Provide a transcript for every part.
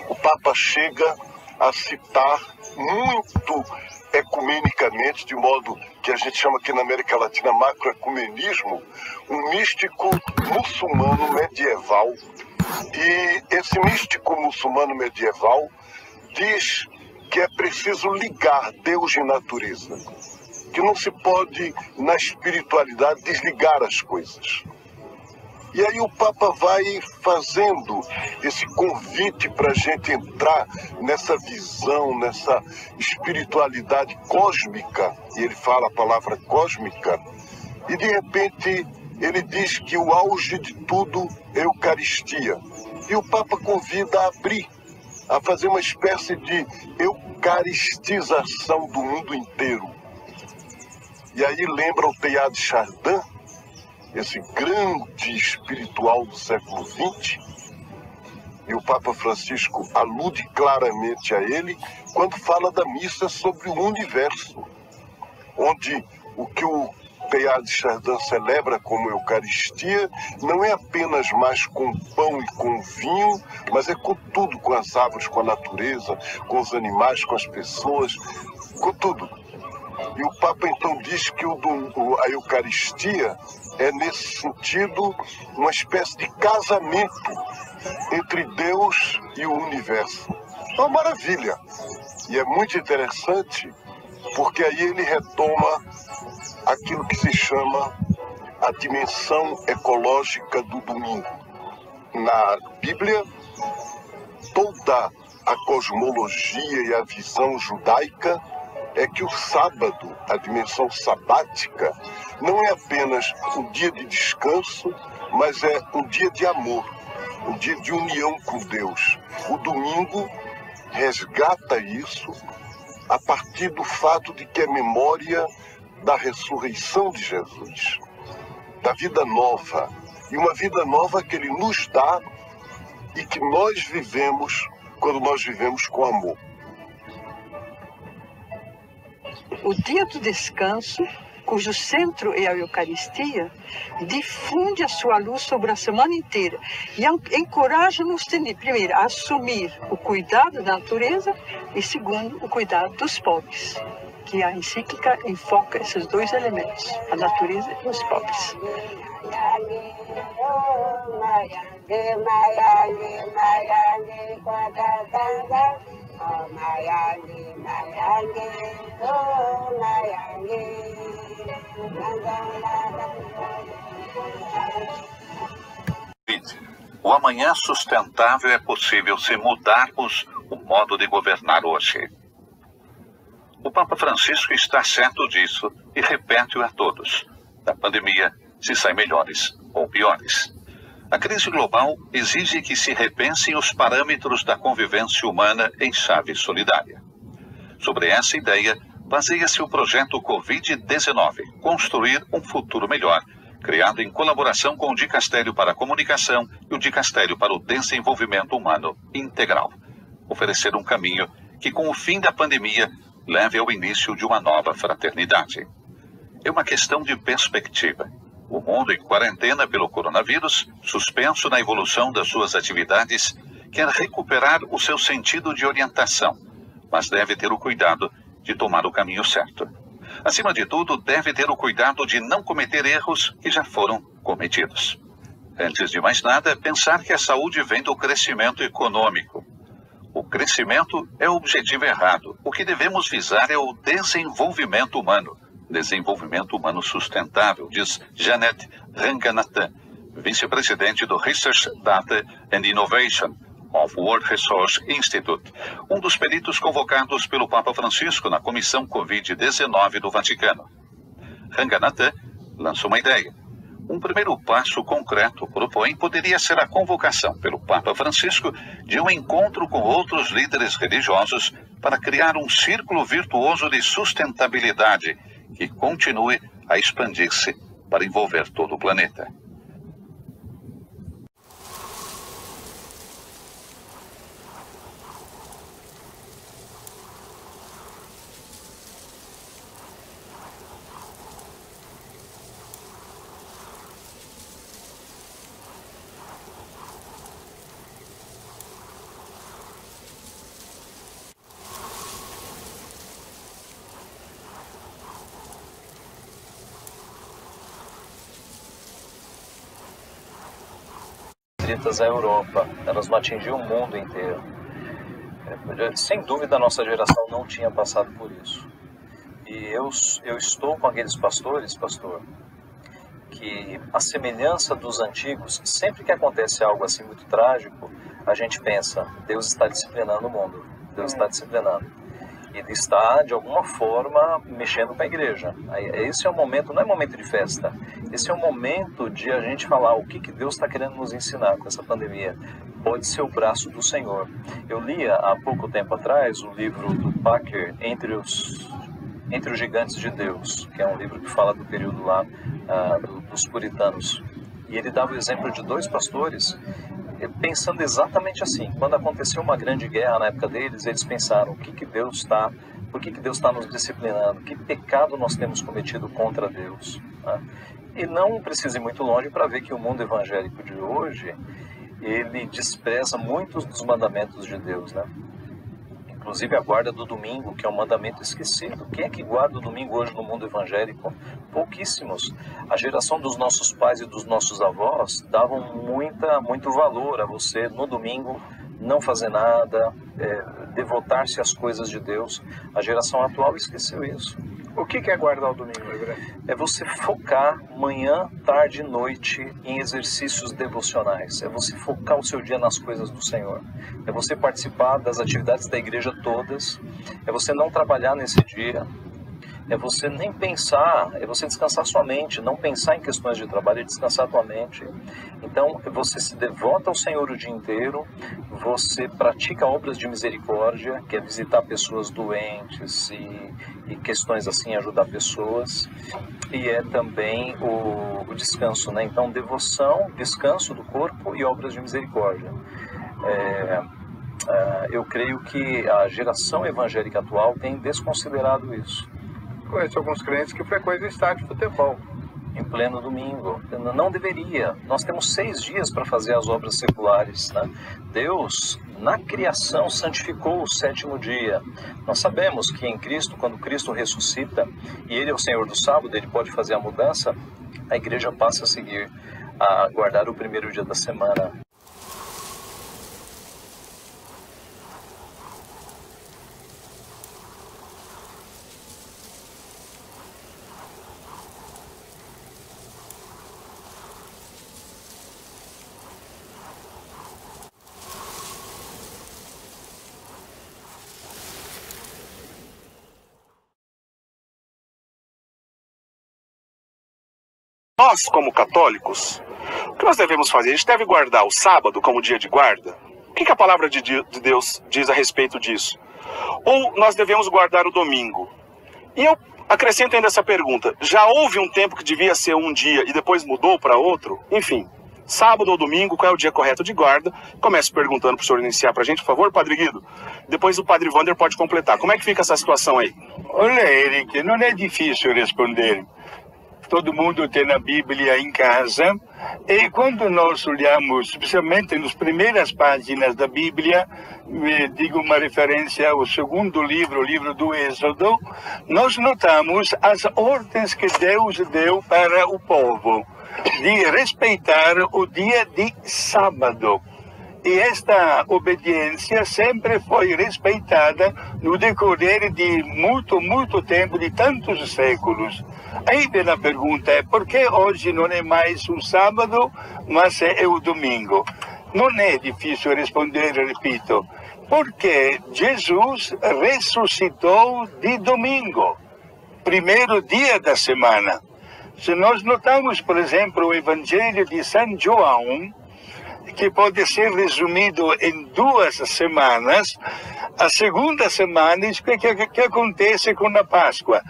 o Papa chega a citar muito ecumenicamente, de modo que a gente chama aqui na América Latina macroecumenismo, um místico muçulmano medieval. E esse místico muçulmano medieval diz que é preciso ligar Deus e natureza, que não se pode, na espiritualidade, desligar as coisas. E aí o Papa vai fazendo esse convite para a gente entrar nessa visão, nessa espiritualidade cósmica, e ele fala a palavra cósmica, e de repente ele diz que o auge de tudo é a Eucaristia. E o Papa convida a abrir, a fazer uma espécie de eucaristização do mundo inteiro. E aí lembra o Teilhard de Chardin, esse grande espiritual do século XX, e o Papa Francisco alude claramente a ele quando fala da missa sobre o universo, onde o que o Teilhard de Chardin celebra como Eucaristia não é apenas mais com pão e com vinho, mas é com tudo, com as árvores, com a natureza, com os animais, com as pessoas, com tudo. E o Papa então diz que a Eucaristia é, nesse sentido, uma espécie de casamento entre Deus e o universo. É uma maravilha. E é muito interessante, porque aí ele retoma aquilo que se chama a dimensão ecológica do domingo. Na Bíblia, toda a cosmologia e a visão judaica é que o sábado, a dimensão sabática, não é apenas um dia de descanso, mas é um dia de amor, um dia de união com Deus. O domingo resgata isso a partir do fato de que é memória da ressurreição de Jesus, da vida nova, e uma vida nova que Ele nos dá e que nós vivemos quando nós vivemos com amor. O dia do descanso, cujo centro é a Eucaristia, difunde a sua luz sobre a semana inteira e encoraja-nos, primeiro, a assumir o cuidado da natureza e, segundo, o cuidado dos pobres, que a encíclica enfoca esses dois elementos, a natureza e os pobres. O amanhã sustentável é possível se mudarmos o modo de governar hoje. O Papa Francisco está certo disso e repete-o a todos. Da pandemia se sai melhores ou piores. A crise global exige que se repensem os parâmetros da convivência humana em chave solidária. Sobre essa ideia, baseia-se o projeto Covid-19, Construir um Futuro Melhor, criado em colaboração com o Dicastério para a Comunicação e o Dicastério para o Desenvolvimento Humano Integral. Oferecer um caminho que, com o fim da pandemia, leve ao início de uma nova fraternidade. É uma questão de perspectiva. O mundo em quarentena pelo coronavírus, suspenso na evolução das suas atividades, quer recuperar o seu sentido de orientação, mas deve ter o cuidado de tomar o caminho certo. Acima de tudo, deve ter o cuidado de não cometer erros que já foram cometidos. Antes de mais nada, pensar que a saúde vem do crescimento econômico. O crescimento é o objetivo errado. O que devemos visar é o desenvolvimento humano. Desenvolvimento humano sustentável, diz Janet Ranganathan, vice-presidente do Research, Data and Innovation of World Resource Institute, um dos peritos convocados pelo Papa Francisco na Comissão Covid-19 do Vaticano. Ranganathan lança uma ideia. Um primeiro passo concreto propõe poderia ser a convocação pelo Papa Francisco de um encontro com outros líderes religiosos para criar um círculo virtuoso de sustentabilidade que continue a expandir-se para envolver todo o planeta. restritas à Europa, elas não atingiam o mundo inteiro. Sem dúvida a nossa geração não tinha passado por isso. E eu estou com aqueles pastores, pastor, que a semelhança dos antigos, sempre que acontece algo assim muito trágico, a gente pensa, Deus está disciplinando o mundo, Deus está disciplinando. Ele está, de alguma forma, mexendo com a igreja. Esse é o momento, não é momento de festa, esse é o momento de a gente falar o que Deus está querendo nos ensinar com essa pandemia. Pode ser o braço do Senhor. Eu lia há pouco tempo atrás o livro do Packer, Entre os Gigantes de Deus, que é um livro que fala do período lá dos puritanos. E ele dava o exemplo de dois pastores pensando exatamente assim. Quando aconteceu uma grande guerra na época deles, eles pensaram, por que Deus está nos disciplinando? Que pecado nós temos cometido contra Deus? Né? E não precisa ir muito longe para ver que o mundo evangélico de hoje, ele despreza muitos dos mandamentos de Deus, né? Inclusive a guarda do domingo, que é um mandamento esquecido. Quem é que guarda o domingo hoje no mundo evangélico? Pouquíssimos. A geração dos nossos pais e dos nossos avós davam muito valor a você no domingo não fazer nada, devotar-se às coisas de Deus. A geração atual esqueceu isso. O que é guardar o domingo, André? É você focar manhã, tarde e noite em exercícios devocionais. É você focar o seu dia nas coisas do Senhor. É você participar das atividades da igreja todas. É você não trabalhar nesse dia. É você nem pensar, é você descansar sua mente, não pensar em questões de trabalho, é descansar tua mente. Então, você se devota ao Senhor o dia inteiro, você pratica obras de misericórdia, que é visitar pessoas doentes e questões assim, ajudar pessoas. E é também o descanso, né? Então, devoção, descanso do corpo e obras de misericórdia. Eu creio que a geração evangélica atual tem desconsiderado isso. Conheço alguns crentes que frequentam o estádio de futebol. Em pleno domingo. Não deveria. Nós temos 6 dias para fazer as obras seculares, né? Deus, na criação, santificou o 7º dia. Nós sabemos que em Cristo, quando Cristo ressuscita, e Ele é o Senhor do sábado, Ele pode fazer a mudança, a igreja passa a seguir, a guardar o 1º dia da semana. Nós, como católicos, o que nós devemos fazer? A gente deve guardar o sábado como dia de guarda? O que a palavra de Deus diz a respeito disso? Ou nós devemos guardar o domingo? E eu acrescento ainda essa pergunta. Já houve um tempo que devia ser um dia e depois mudou para outro? Enfim, sábado ou domingo, qual é o dia correto de guarda? Começo perguntando para o senhor iniciar para a gente, por favor, Padre Guido. Depois o Padre Wander pode completar. Como é que fica essa situação aí? Olha, Eric, não é difícil responder. Todo mundo tem a Bíblia em casa, e quando nós olhamos, especialmente nas primeiras páginas da Bíblia, digo uma referência ao 2º livro, o livro do Êxodo, nós notamos as ordens que Deus deu para o povo, de respeitar o dia de sábado. E esta obediência sempre foi respeitada no decorrer de muito tempo, de tantos séculos. Aí vem a pergunta, por que hoje não é mais um sábado, mas é o domingo? Não é difícil responder, repito, porque Jesus ressuscitou de domingo, 1º dia da semana. Se nós notamos, por exemplo, o Evangelho de São João, que pode ser resumido em 2 semanas, a 2ª semana, o que acontece com a Páscoa?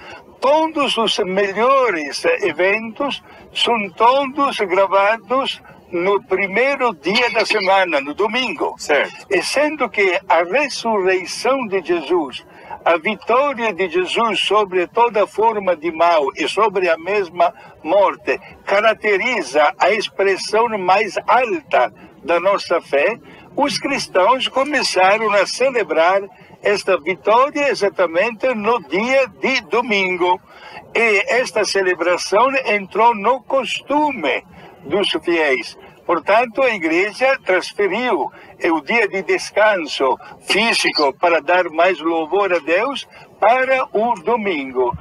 Todos os melhores eventos são todos gravados no 1º dia da semana, no domingo. Certo. E sendo que a ressurreição de Jesus, a vitória de Jesus sobre toda forma de mal e sobre a mesma morte, caracteriza a expressão mais alta da nossa fé, os cristãos começaram a celebrar esta vitória exatamente no dia de domingo. E esta celebração entrou no costume dos fiéis. Portanto, a igreja transferiu o dia de descanso físico para dar mais louvor a Deus para o domingo.